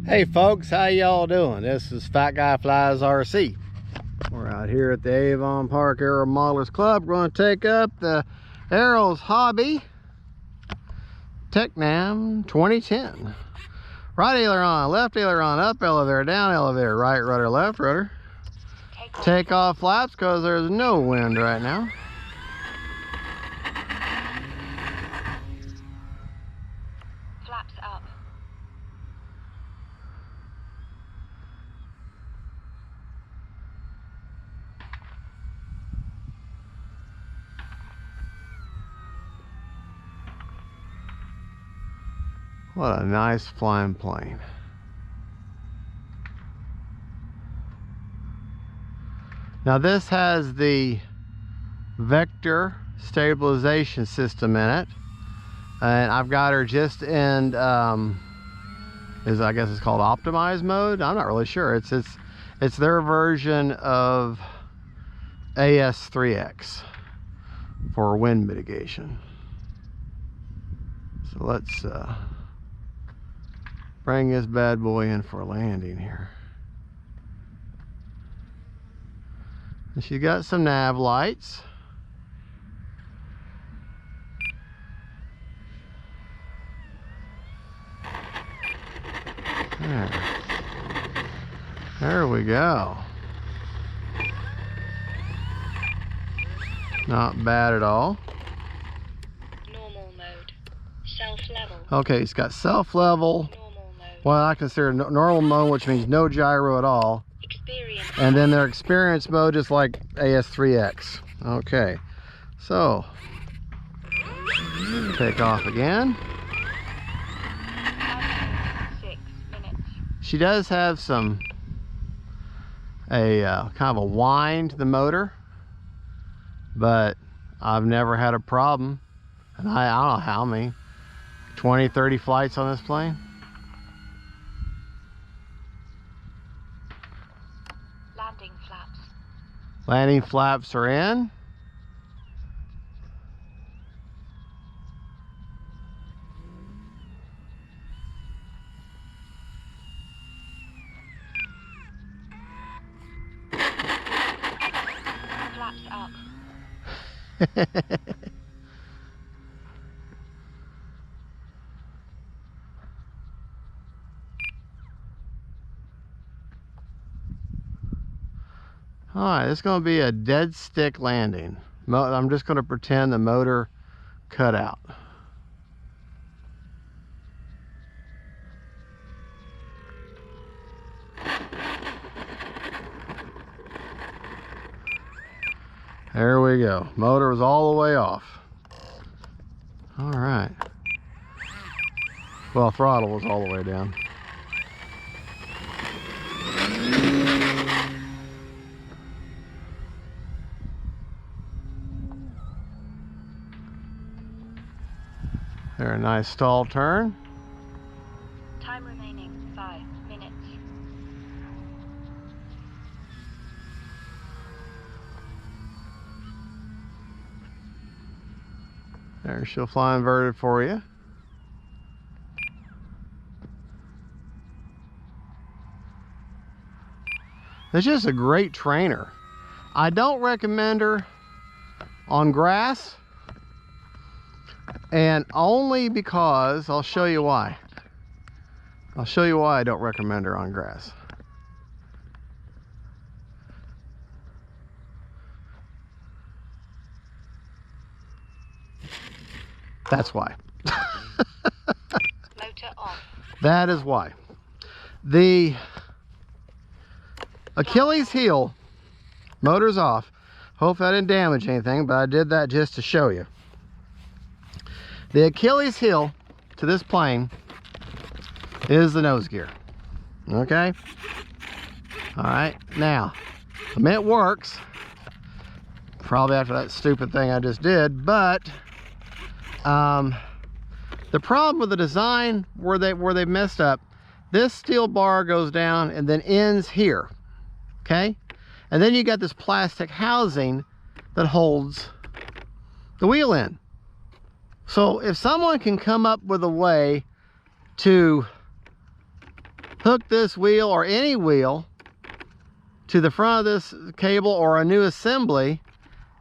Hey folks, how y'all doing? This is Fat Guy Flies RC. We're out here at the Avon Park Aero Modelers Club. We're going to take up the ARROWS RC Tecnam 2010. Right aileron, left aileron, up elevator, down elevator, right rudder, left rudder. Take off flaps because there's no wind right now. Flaps up. What a nice flying plane. Now this has the vector stabilization system in it, and I've got her just in I guess it's called optimized mode. I'm not really sure. It's their version of AS3X for wind mitigation. So let's bring this bad boy in for landing here. And she's got some nav lights. There we go. Not bad at all. Normal mode. Self-level. Okay, it's got self-level. Normal mode. Well, I consider normal mode, which means no gyro at all. Experience. And then their experience mode is like AS3X. Okay, so take off again. 6 minutes. She does have some kind of a whine to the motor, but I've never had a problem. And I don't know how many, 20, 30 flights on this plane. Landing flaps. Landing flaps are in. Flaps up. All right, it's going to be a dead stick landing. I'm just going to pretend the motor cut out. There we go. Motor was all the way off. All right. Well, throttle was all the way down. There, a nice stall turn. Time remaining 5 minutes. There, she'll fly inverted for you. It's just a great trainer. I don't recommend her on grass, and only because I'll show you why. I'll show you why I don't recommend her on grass. That's why. Motor off. That is why. The Achilles heel, motor's off. Hope I didn't damage anything, but I did that just to show you. The Achilles heel to this plane is the nose gear. Okay? All right, now, I mean, it works. Probably after that stupid thing I just did, but the problem with the design where they messed up, this steel bar goes down and then ends here. Okay? And then you got this plastic housing that holds the wheel in. So if someone can come up with a way to hook this wheel or any wheel to the front of this cable or a new assembly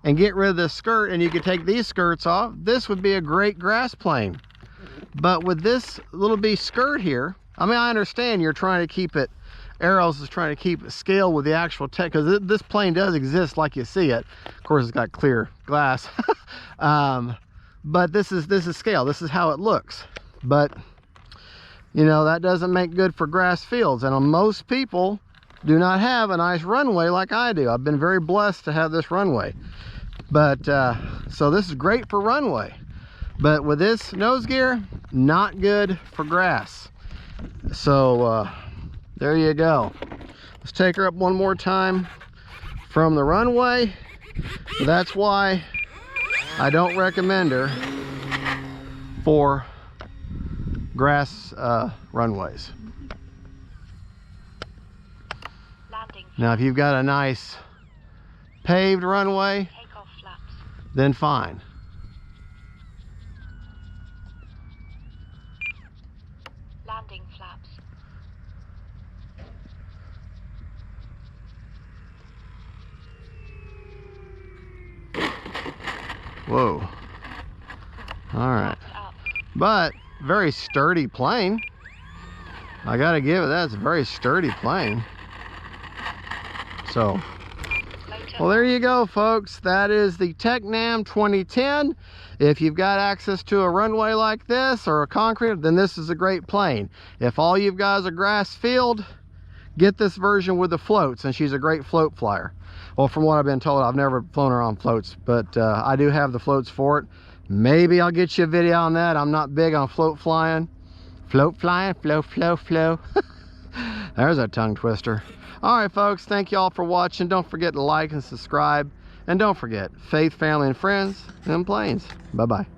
and get rid of this skirt, and you could take these skirts off. This would be a great grass plane. But with this little bitty skirt here, I mean, I understand you're trying to keep it, Arrows is trying to keep it scale with the actual tech, because this plane does exist like you see it. Of course, it's got clear glass. But this is scale. This is how it looks. But you know, that doesn't make good for grass fields, and most people do not have a nice runway like I do. I've been very blessed to have this runway. But so this is great for runway, but with this nose gear, not good for grass. So there you go. Let's take her up one more time from the runway. That's why I don't recommend her for grass runways. Landing. Now if you've got a nice paved runway, Takeoff flaps. then fine. Landing flaps. Whoa. All right. Flaps up. But very sturdy plane. I gotta give it that. It's a very sturdy plane. So, Motor. well, there you go, folks. That is the Tecnam 2010. If you've got access to a runway like this or a concrete, then this is a great plane. If all you've got is a grass field, get this version with the floats, and she's a great float flyer. Well, from what I've been told, I've never flown her on floats, but I do have the floats for it. Maybe I'll get you a video on that. I'm not big on float flying. Float flying, flow, flow, flow. There's a tongue twister. All right, folks, thank you all for watching. Don't forget to like and subscribe. And don't forget, faith, family, and friends, and planes. Bye-bye.